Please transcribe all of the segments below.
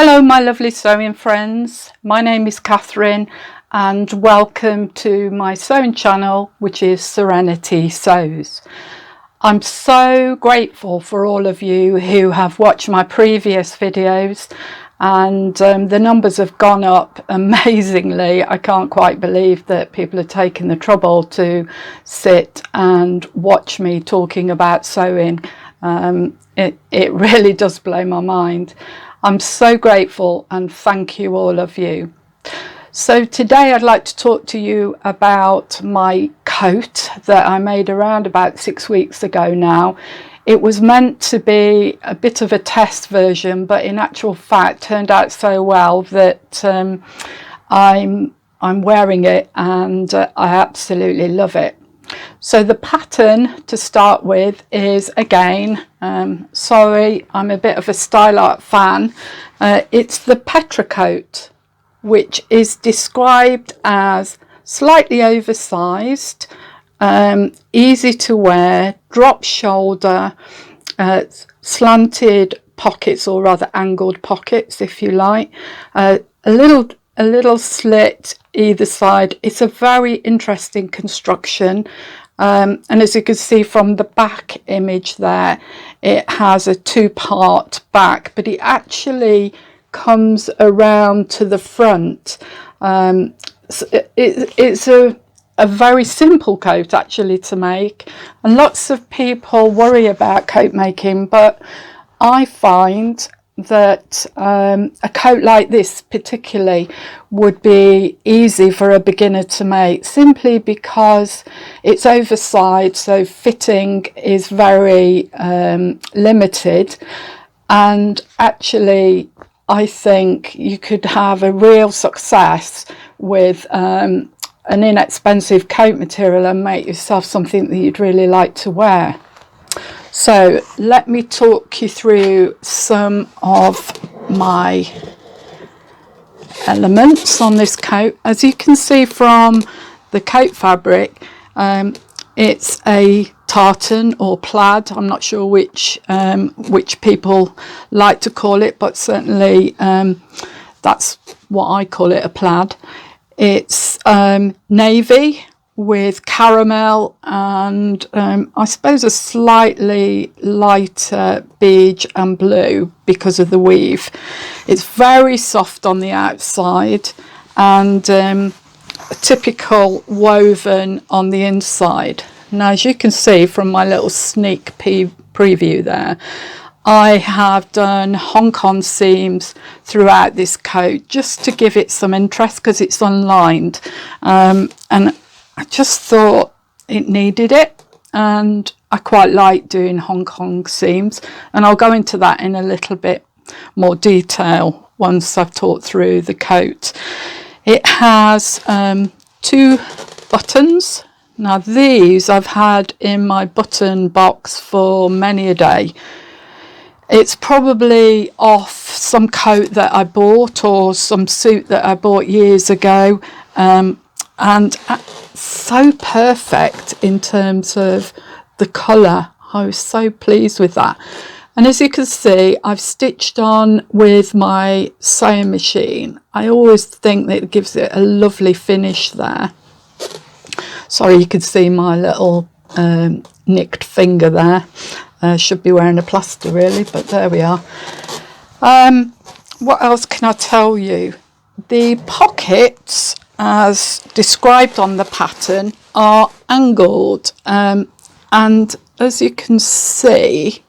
Hello my lovely sewing friends, my name is Catherine and welcome to my sewing channel, which is Serenity Sews. I'm so grateful for all of you who have watched my previous videos, and the numbers have gone up amazingly. I can't quite believe that people are taking the trouble to sit and watch me talking about sewing. It really does blow my mind. I'm so grateful and thank you all of you. So today I'd like to talk to you about my coat that I made around about 6 weeks ago now. It was meant to be a bit of a test version, but in actual fact turned out so well that I'm wearing it and I absolutely love it. So the pattern to start with is, again, sorry, I'm a bit of a style art fan. It's the Petra coat, which is described as slightly oversized, easy to wear, drop shoulder, slanted pockets, or rather angled pockets if you like, a little slit either side. It's a very interesting construction, and as you can see from the back image there, it has a two-part back, but it actually comes around to the front. It's a very simple coat actually to make, and lots of people worry about coat making, but I find that a coat like this particularly would be easy for a beginner to make, simply because it's oversized, so fitting is very limited, and actually I think you could have a real success with an inexpensive coat material and make yourself something that you'd really like to wear. So let me talk you through some of my elements on this coat. As you can see from the coat fabric, it's a tartan or plaid. I'm not sure which people like to call it, but certainly that's what I call it, a plaid. It's navy with caramel and I suppose a slightly lighter beige and blue because of the weave. It's very soft on the outside and typical woven on the inside. Now, as you can see from my little sneak preview there, I have done Hong Kong seams throughout this coat just to give it some interest because it's unlined, and I just thought it needed it, and I quite like doing Hong Kong seams, and I'll go into that in a little bit more detail once I've talked through the coat. It has 2 buttons. Now these I've had in my button box for many a day. It's probably off some coat that I bought or some suit that I bought years ago, and so perfect in terms of the colour. I was so pleased with that. And as you can see, I've stitched on with my sewing machine. I always think that it gives it a lovely finish there. Sorry, you can see my little nicked finger there. Should be wearing a plaster really, but there we are. What else can I tell you? The pockets, as described on the pattern, are angled, and as you can see,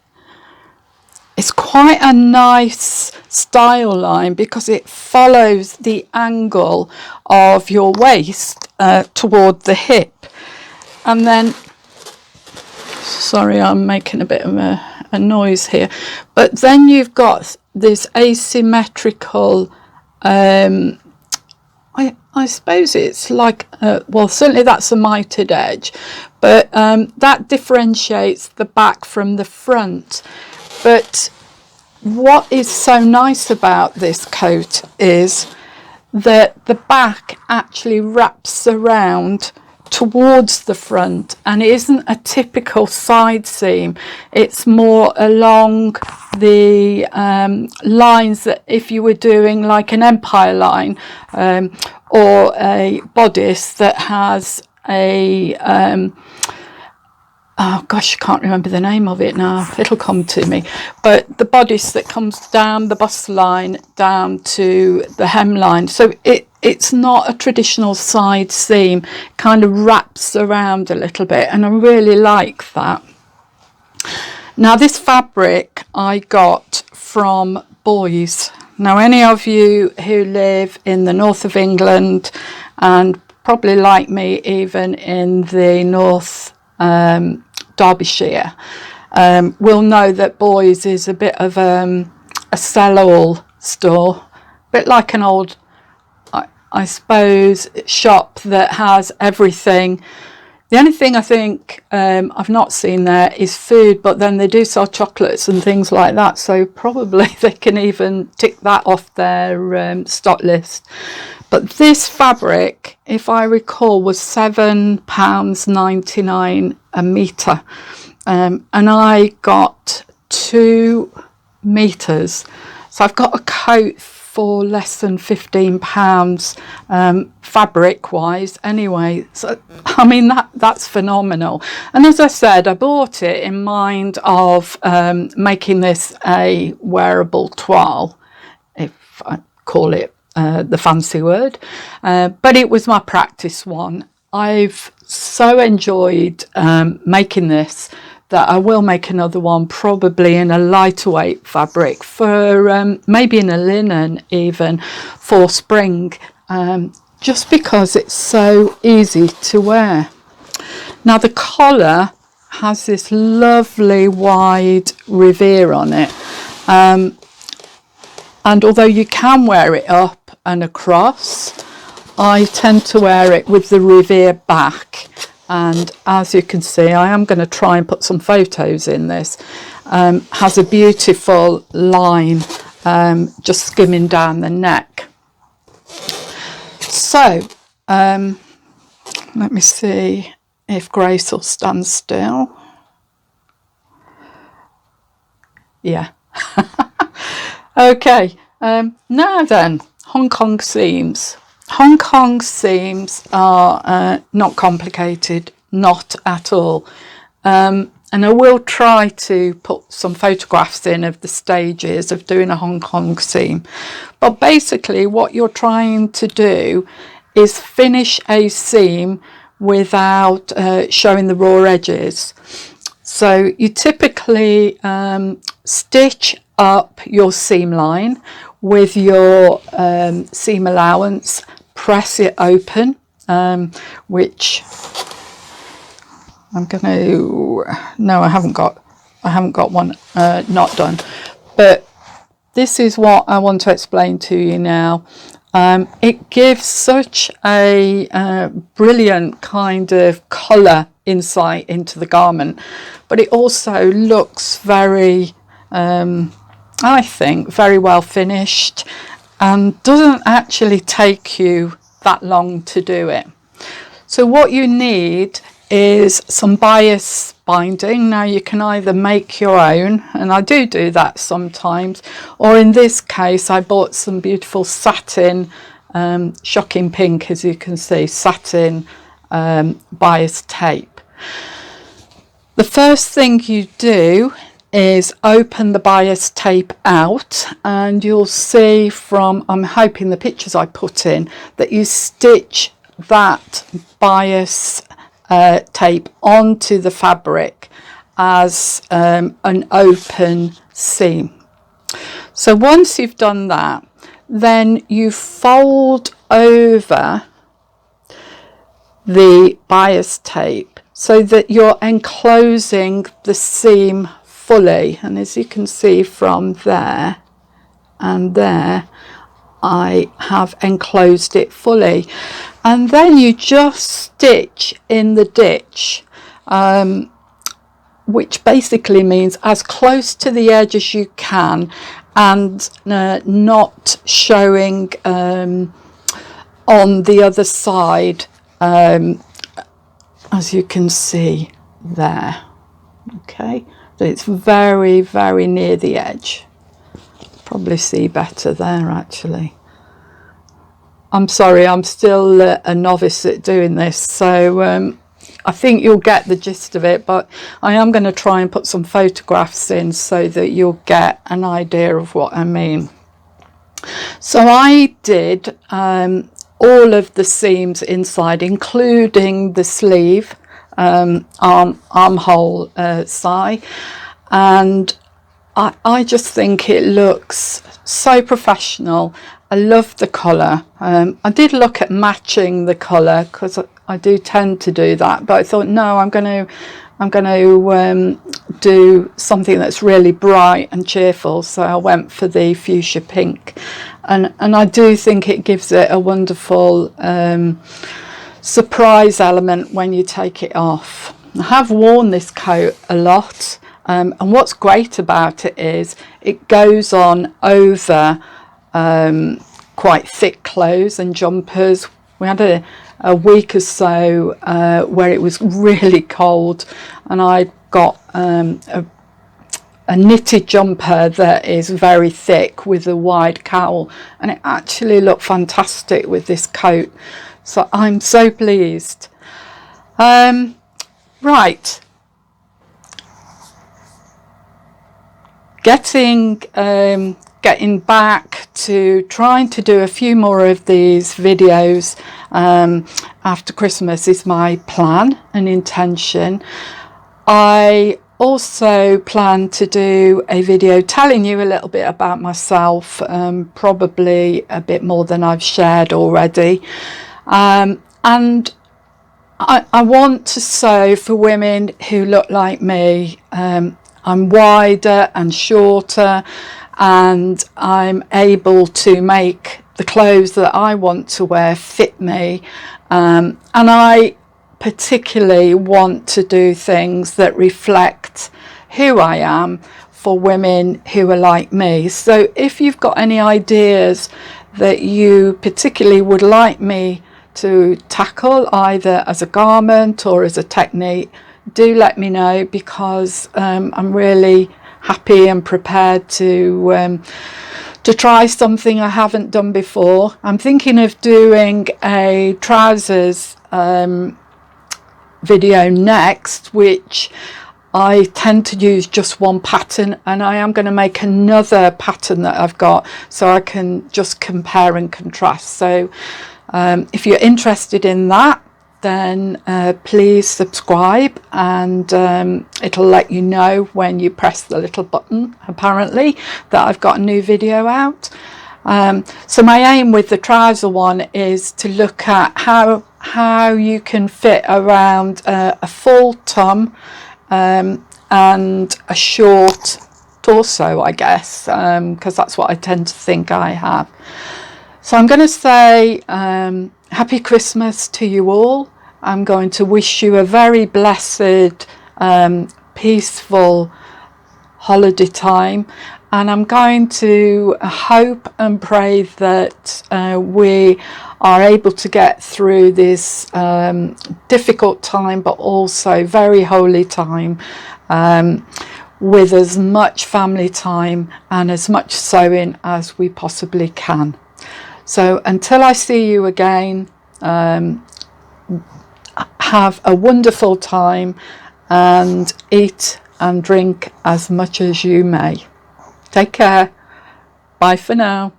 it's quite a nice style line because it follows the angle of your waist toward the hip. And then, sorry, I'm making a bit of a noise here, but then you've got this asymmetrical, I suppose it's like, well, certainly that's a mitered edge, but that differentiates the back from the front. But what is so nice about this coat is that the back actually wraps around towards the front, and it isn't a typical side seam. It's more along the lines that if you were doing like an empire line or a bodice that has a oh gosh, I can't remember the name of it now, it'll come to me, but the bodice that comes down the bust line down to the hemline. So it's not a traditional side seam, it kind of wraps around a little bit, and I really like that. Now this fabric I got from Boys. Now any of you who live in the north of England, and probably like me even in the north Derbyshire, will know that Boys is a bit of a sell-all store, a bit like an old, I suppose, shop that has everything. The only thing I think I've not seen there is food, but then they do sell chocolates and things like that, so probably they can even tick that off their stock list. But this fabric, if I recall, was £7.99 a metre, and I got 2 metres, so I've got a coat for less than £15 fabric wise anyway. So I mean that's phenomenal. And as I said, I bought it in mind of making this a wearable toile, if I call it the fancy word, but it was my practice one. I've so enjoyed making this that I will make another one, probably in a lighter weight fabric, for maybe in a linen even, for spring, just because it's so easy to wear. Now the collar has this lovely wide revere on it, and although you can wear it up and across, I tend to wear it with the revere back. And as you can see, I am going to try and put some photos in this. Has a beautiful line just skimming down the neck. So let me see if Grace will stand still. Yeah. Okay, now then, Hong Kong seams. Hong Kong seams are not complicated, not at all. And I will try to put some photographs in of the stages of doing a Hong Kong seam. But basically what you're trying to do is finish a seam without showing the raw edges. So you typically stitch up your seam line with your seam allowance, press it open, which I'm going to, no, I haven't got one not done, but this is what I want to explain to you now. It gives such a brilliant kind of colour insight into the garment, but it also looks very I think very well finished, and doesn't actually take you that long to do it. So what you need is some bias binding. Now you can either make your own, and I do that sometimes, or in this case I bought some beautiful satin, shocking pink as you can see, satin bias tape. The first thing you do is open the bias tape out, and you'll see from, I'm hoping, the pictures I put in, that you stitch that bias tape onto the fabric as an open seam. So once you've done that, then you fold over the bias tape so that you're enclosing the seam fully, and as you can see from there and there, I have enclosed it fully. And then you just stitch in the ditch, which basically means as close to the edge as you can, and not showing on the other side as you can see there. Okay, so it's very, very near the edge. Probably see better there actually. I'm sorry, I'm still a novice at doing this, so I think you'll get the gist of it, but I am going to try and put some photographs in so that you'll get an idea of what I mean. So I did all of the seams inside, including the sleeve, armhole side, and I just think it looks so professional. I love the colour. I did look at matching the colour because I do tend to do that, but I thought no, I'm going to do something that's really bright and cheerful, so I went for the fuchsia pink, and I do think it gives it a wonderful surprise element when you take it off. I have worn this coat a lot, and what's great about it is it goes on over quite thick clothes and jumpers. We had a week or so where it was really cold, and I got a knitted jumper that is very thick with a wide cowl, and it actually looked fantastic with this coat, so I'm so pleased. Right, getting back to trying to do a few more of these videos after Christmas is my plan and intention. I also plan to do a video telling you a little bit about myself, probably a bit more than I've shared already, and I want to sew for women who look like me. I'm wider and shorter, and I'm able to make the clothes that I want to wear fit me, and I particularly want to do things that reflect who I am for women who are like me. So if you've got any ideas that you particularly would like me to tackle, either as a garment or as a technique, do let me know, because I'm really happy and prepared to try something I haven't done before. I'm thinking of doing a trousers video next, which I tend to use just one pattern, and I am going to make another pattern that I've got so I can just compare and contrast. So if you're interested in that, then please subscribe, and it'll let you know when you press the little button, apparently, that I've got a new video out. So my aim with the trouser one is to look at how you can fit around a full tum and a short torso, I guess, because that's what I tend to think I have. So I'm going to say Happy Christmas to you all. I'm going to wish you a very blessed, peaceful holiday time, and I'm going to hope and pray that we are able to get through this difficult time, but also very holy time, with as much family time and as much sewing as we possibly can. So until I see you again, have a wonderful time and eat and drink as much as you may. Take care. Bye for now.